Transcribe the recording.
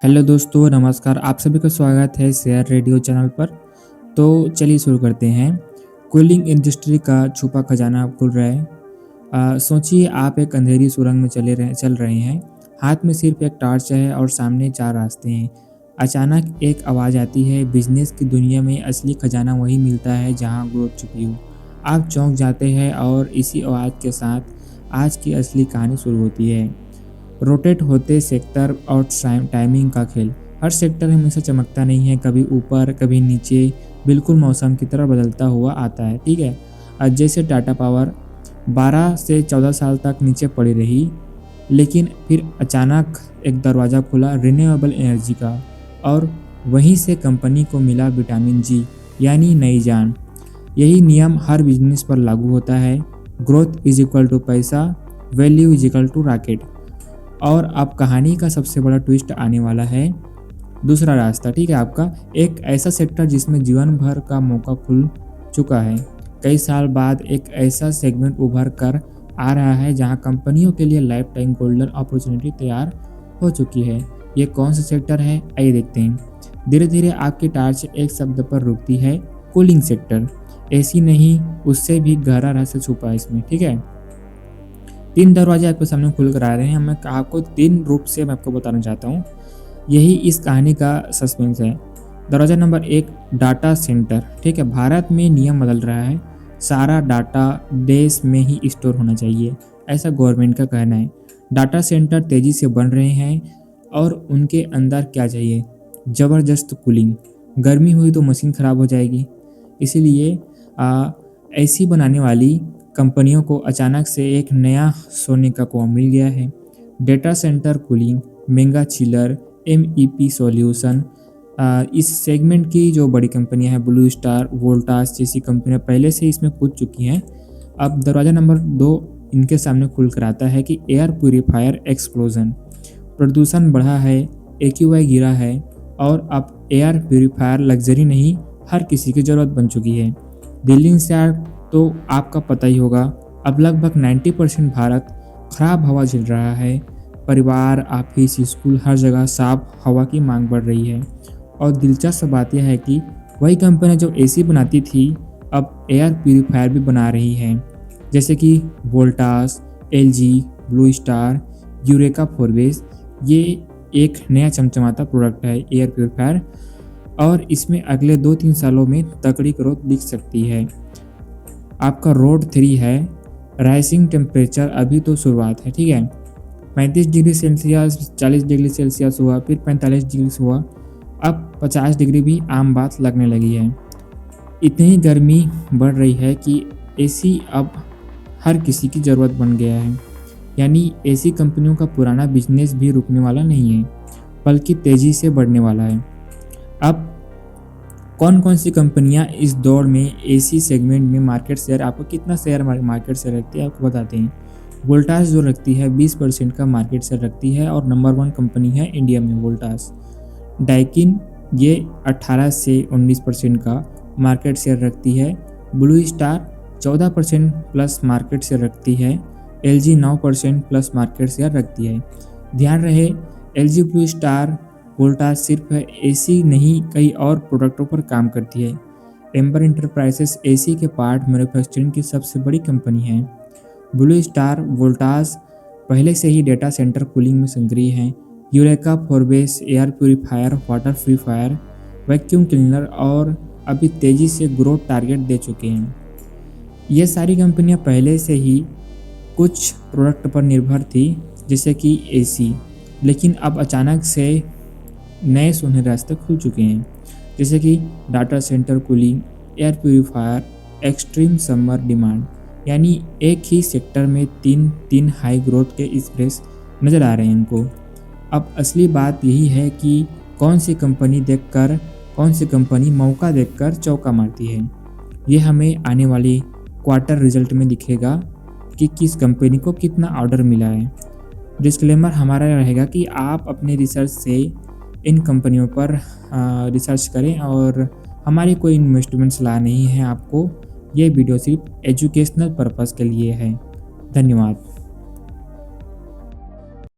Hello दोस्तों, नमस्कार। आप सभी का स्वागत है शेयर रेडियो चैनल पर। तो चलिए शुरू करते हैं। कूलिंग इंडस्ट्री का छुपा खजाना खुल रहा है। सोचिए आप एक अंधेरी सुरंग में चल रहे हैं। हाथ में सिर्फ एक टॉर्च है और सामने 4 रास्ते हैं। अचानक एक आवाज़ आती है, बिजनेस की दुनिया में असली खजाना वहीं मिलता है जहां ग्रोथ छुपी हो। आप चौंक जाते हैं और इसी आवाज़ के साथ आज की असली कहानी शुरू होती है। रोटेट होते सेक्टर और टाइमिंग का खेल। हर सेक्टर हमेशा चमकता नहीं है, कभी ऊपर कभी नीचे, बिल्कुल मौसम की तरह बदलता हुआ आता है। ठीक है। जैसे टाटा पावर 12 से 14 साल तक नीचे पड़ी रही, लेकिन फिर अचानक एक दरवाज़ा खुला रिन्यूएबल एनर्जी का, और वहीं से कंपनी को मिला विटामिन जी, यानी नई जान। यही नियम हर बिजनेस पर लागू होता है। ग्रोथ इज इक्वल टू पैसा, value is equal to rocket. और अब कहानी का सबसे बड़ा ट्विस्ट आने वाला है। दूसरा रास्ता, ठीक है, आपका एक ऐसा सेक्टर जिसमें जीवन भर का मौका खुल चुका है। कई साल बाद एक ऐसा सेगमेंट उभर कर आ रहा है जहां कंपनियों के लिए लाइफ टाइम गोल्डन अपॉर्चुनिटी तैयार हो चुकी है। ये कौन सा सेक्टर है, आइए देखते हैं। धीरे धीरे आपकी टार्च एक शब्द पर रुकती है, कूलिंग सेक्टर। एसी नहीं, उससे भी गहरा रहस्य छुपा है इसमें। ठीक है। 3 दरवाजे आपके सामने खुल कर आ रहे हैं। मैं आपको 3 रूप से मैं आपको बताना चाहता हूँ। यही इस कहानी का सस्पेंस है। दरवाज़ा नंबर 1, डाटा सेंटर। ठीक है, भारत में नियम बदल रहा है। सारा डाटा देश में ही स्टोर होना चाहिए, ऐसा गवर्नमेंट का कहना है। डाटा सेंटर तेज़ी से बन रहे हैं और उनके अंदर क्या चाहिए, ज़बरदस्त कूलिंग। गर्मी हुई तो मशीन ख़राब हो जाएगी। इसीलिए एसी बनाने वाली कंपनियों को अचानक से एक नया सोने का कुआं मिल गया है। Data centre cooling, mega chiller, MEP solution. इस सेगमेंट की जो बड़ी कंपनियां हैं, ब्लू स्टार, वोल्टास जैसी कंपनियां पहले से इसमें कूद चुकी हैं। अब दरवाज़ा नंबर 2 इनके सामने खुल कर आता है कि एयर प्यूरीफायर एक्सप्लोजन। प्रदूषण बढ़ा है, AQI गिरा है, और अब एयर प्यूरीफायर लग्जरी नहीं, हर किसी की ज़रूरत बन चुकी है। दिल्ली एनसीआर तो आपका पता ही होगा। अब लगभग 90% भारत खराब हवा झेल रहा है। परिवार, ऑफिस, स्कूल, हर जगह साफ हवा की मांग बढ़ रही है। और दिलचस्प बात यह है कि वही कंपनी जो एसी बनाती थी अब एयर प्यूरीफायर भी बना रही है, जैसे कि Voltas, LG, Blue Star, Eureka Forbes. ये एक नया चमचमाता प्रोडक्ट है एयर प्यूरीफायर, और इसमें अगले 2-3 सालों में तगड़ी ग्रोथ दिख सकती है। आपका रोड 3 है, राइजिंग टेम्परेचर अभी तो शुरुआत है। ठीक है। 35 डिग्री सेल्सियस, 40 डिग्री सेल्सियस हुआ, फिर 45 डिग्री हुआ, अब 50 डिग्री भी आम बात लगने लगी है। इतनी गर्मी बढ़ रही है कि एसी अब हर किसी की ज़रूरत बन गया है। यानी एसी कंपनियों का पुराना बिजनेस भी रुकने वाला नहीं है, बल्कि तेज़ी से बढ़ने वाला है। अब कौन कौन सी कंपनियां इस दौर में एसी सेगमेंट में मार्केट शेयर, आपको कितना शेयर मार्केट शेयर रखती है आपको बताते हैं। वोल्टास जो रखती है 20% का मार्केट शेयर रखती है, और नंबर 1 कंपनी है इंडिया में वोल्टास। डाइकिन ये 18 से 19% का मार्केट शेयर रखती है। Blue star 14% plus market share रखती है। LG 9% प्लस मार्केट शेयर रखती है। ध्यान रहे, LG, ब्लू स्टार, वोल्टास सिर्फ एसी नहीं, कई और प्रोडक्टों पर काम करती है। एम्बर इंटरप्राइजेस एसी के पार्ट मैन्युफैक्चरिंग की सबसे बड़ी कंपनी है। ब्लू स्टार, वोल्टास पहले से ही डेटा सेंटर कूलिंग में सक्रिय हैं। Eureka Forbes air purifier, water purifier, vacuum cleaner, और अभी तेज़ी से ग्रोथ टारगेट दे चुके हैं। ये सारी कंपनियां पहले से ही कुछ प्रोडक्ट पर निर्भर थी, जैसे कि एसी, लेकिन अब अचानक से नए सोने रास्ते खुल चुके हैं, जैसे कि data centre cooling, air purifier, extreme summer demand. यानी एक ही सेक्टर में तीन हाई ग्रोथ के स्पेस नज़र आ रहे हैं इनको। अब असली बात यही है कि कौन सी कंपनी मौका देखकर चौका मारती है। ये हमें आने वाली क्वार्टर रिजल्ट में दिखेगा कि किस कंपनी को कितना ऑर्डर मिला है। डिस्क्लेमर हमारा रहेगा कि आप अपने रिसर्च से इन कंपनियों पर रिसर्च करें, और हमारी कोई इन्वेस्टमेंट सलाह नहीं है आपको। ये वीडियो सिर्फ एजुकेशनल पर्पस के लिए है। धन्यवाद।